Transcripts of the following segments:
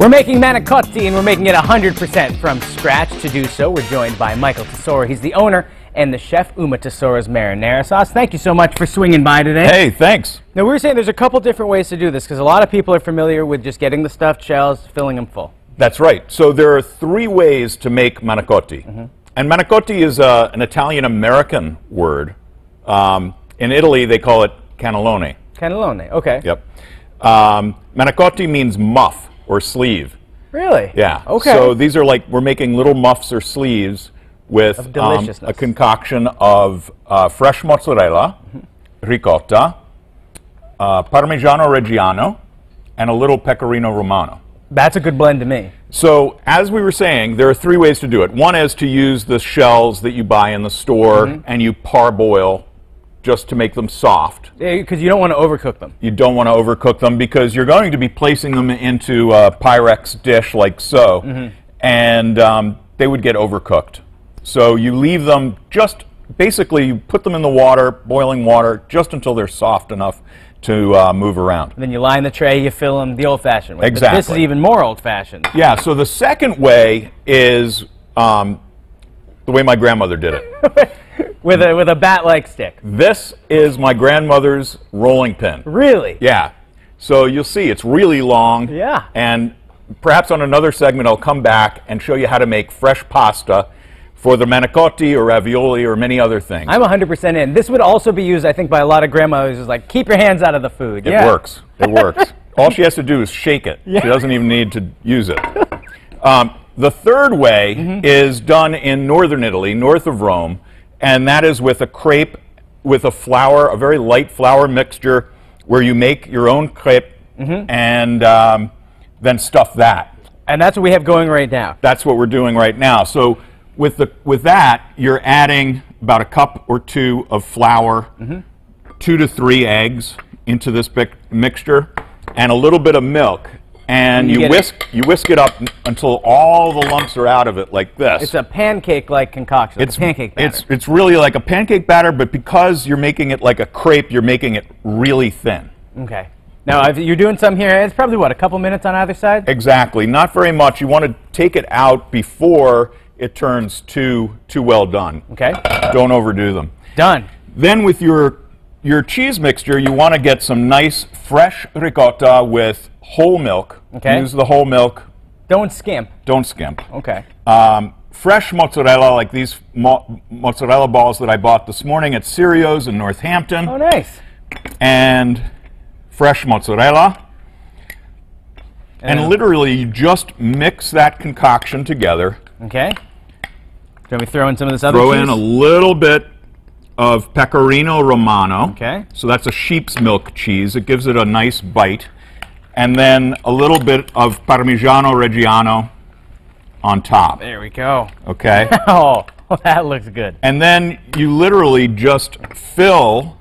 We're making manicotti, and we're making it 100% from scratch. To do so, we're joined by Michael Tesoro. He's the owner and the chef, Uma Tesoro's marinara sauce. Thank you so much for swinging by today. Hey, thanks. Now, we were saying there's a couple different ways to do this, because a lot of people are familiar with just getting the stuffed shells, filling them full. That's right. So there are three ways to make manicotti. And manicotti is an Italian-American word. In Italy, they call it cannelloni. Cannelloni, okay. Yep. Manicotti means muff or sleeve. Really? Yeah. Okay. So these are like, we're making little muffs or sleeves with a concoction of fresh mozzarella, ricotta, Parmigiano Reggiano, and a little pecorino romano. That's a good blend to me. So, as we were saying, there are three ways to do it. One is to use the shells that you buy in the store and you parboil just to make them soft. Yeah, because you don't want to overcook them. You don't want to overcook them because you're going to be placing them into a Pyrex dish like so, and they would get overcooked. So you leave them just, basically you put them in the water, boiling water, just until they're soft enough to move around. And then you line the tray, you fill them the old-fashioned way. Exactly. But this is even more old-fashioned. Yeah, so the second way is the way my grandmother did it. with a bat-like stick. This is my grandmother's rolling pin. Really? Yeah. So you'll see it's really long. Yeah. And perhaps on another segment I'll come back and show you how to make fresh pasta for the manicotti or ravioli or many other things. I'm 100% in. This would also be used, I think, by a lot of grandmothers. Is like, keep your hands out of the food. It works. It works. All she has to do is shake it. Yeah. She doesn't even need to use it. The third way is done in northern Italy, north of Rome, and that is with a crepe with a flour, a very light flour mixture, where you make your own crepe and then stuff that. And that's what we have going right now. That's what we're doing right now. So with that, you're adding about a cup or two of flour, 2 to 3 eggs into this mixture, and a little bit of milk. And you whisk it up until all the lumps are out of it, like this. It's a pancake-like concoction. It's a pancake batter. It's really like a pancake batter, but because you're making it like a crepe, you're making it really thin. Okay. Now, if you're doing some here, it's probably, what, a couple minutes on either side? Exactly. Not very much. You want to take it out before it turns too well done. Okay. Don't overdo them. Done. Then with your cheese mixture, you want to get some nice fresh ricotta with whole milk. Okay. Use the whole milk. Don't skimp. Don't skimp. Okay. Fresh mozzarella, like these mozzarella balls that I bought this morning at Cirio's in Northampton. Oh, nice. And fresh mozzarella. And literally, you just mix that concoction together. Okay. Can we throw in some of this other cheese? Throw in a little bit of pecorino romano. Okay. So that's a sheep's milk cheese. It gives it a nice bite. And then a little bit of Parmigiano Reggiano on top. There we go. Okay. Oh, that looks good. And then you literally just fill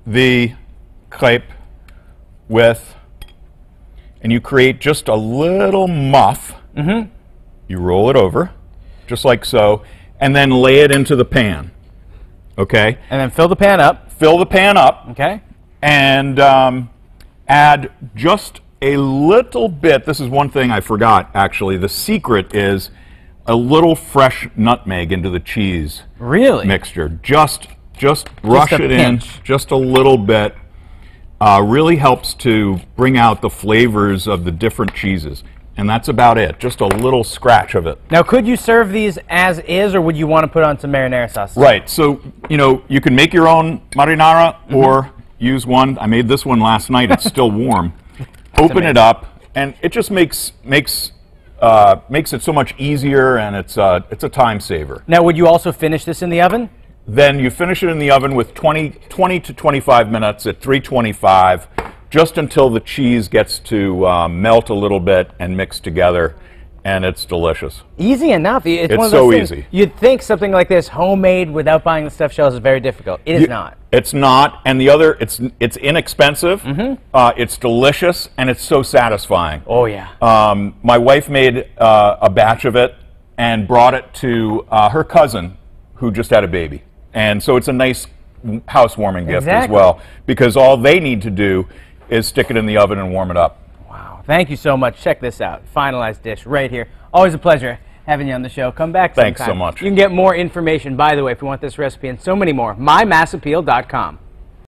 the crepe with, and you create just a little muff. You roll it over, just like so, and then lay it into the pan. Okay. And then fill the pan up. Fill the pan up. Okay. And add just a little bit. This is one thing I forgot, actually. The secret is a little fresh nutmeg into the cheese mixture. Just brush it in, just a little bit. Really helps to bring out the flavors of the different cheeses. And that's about it, just a little scratch of it. Now, could you serve these as is, or would you want to put on some marinara sauce? Right, so, you know, you can make your own marinara or use one. I made this one last night. It's still warm. Open it up, and it just makes it so much easier, and it's a time saver. Now, would you also finish this in the oven? Then you finish it in the oven with 20 to 25 minutes at 325, just until the cheese gets to melt a little bit and mix together. And it's delicious. Easy enough. It's one of those so things, easy. You'd think something like this, homemade, without buying the stuffed shells, is very difficult. It is not. It's not. And the other, it's inexpensive. It's delicious, and it's so satisfying. Oh yeah. My wife made a batch of it and brought it to her cousin, who just had a baby, and so it's a nice housewarming gift as well, because all they need to do is stick it in the oven and warm it up. Wow. Thank you so much. Check this out. Finalized dish right here. Always a pleasure having you on the show. Come back sometime. Thanks so much. You can get more information, by the way, if you want this recipe and so many more, mymassappeal.com.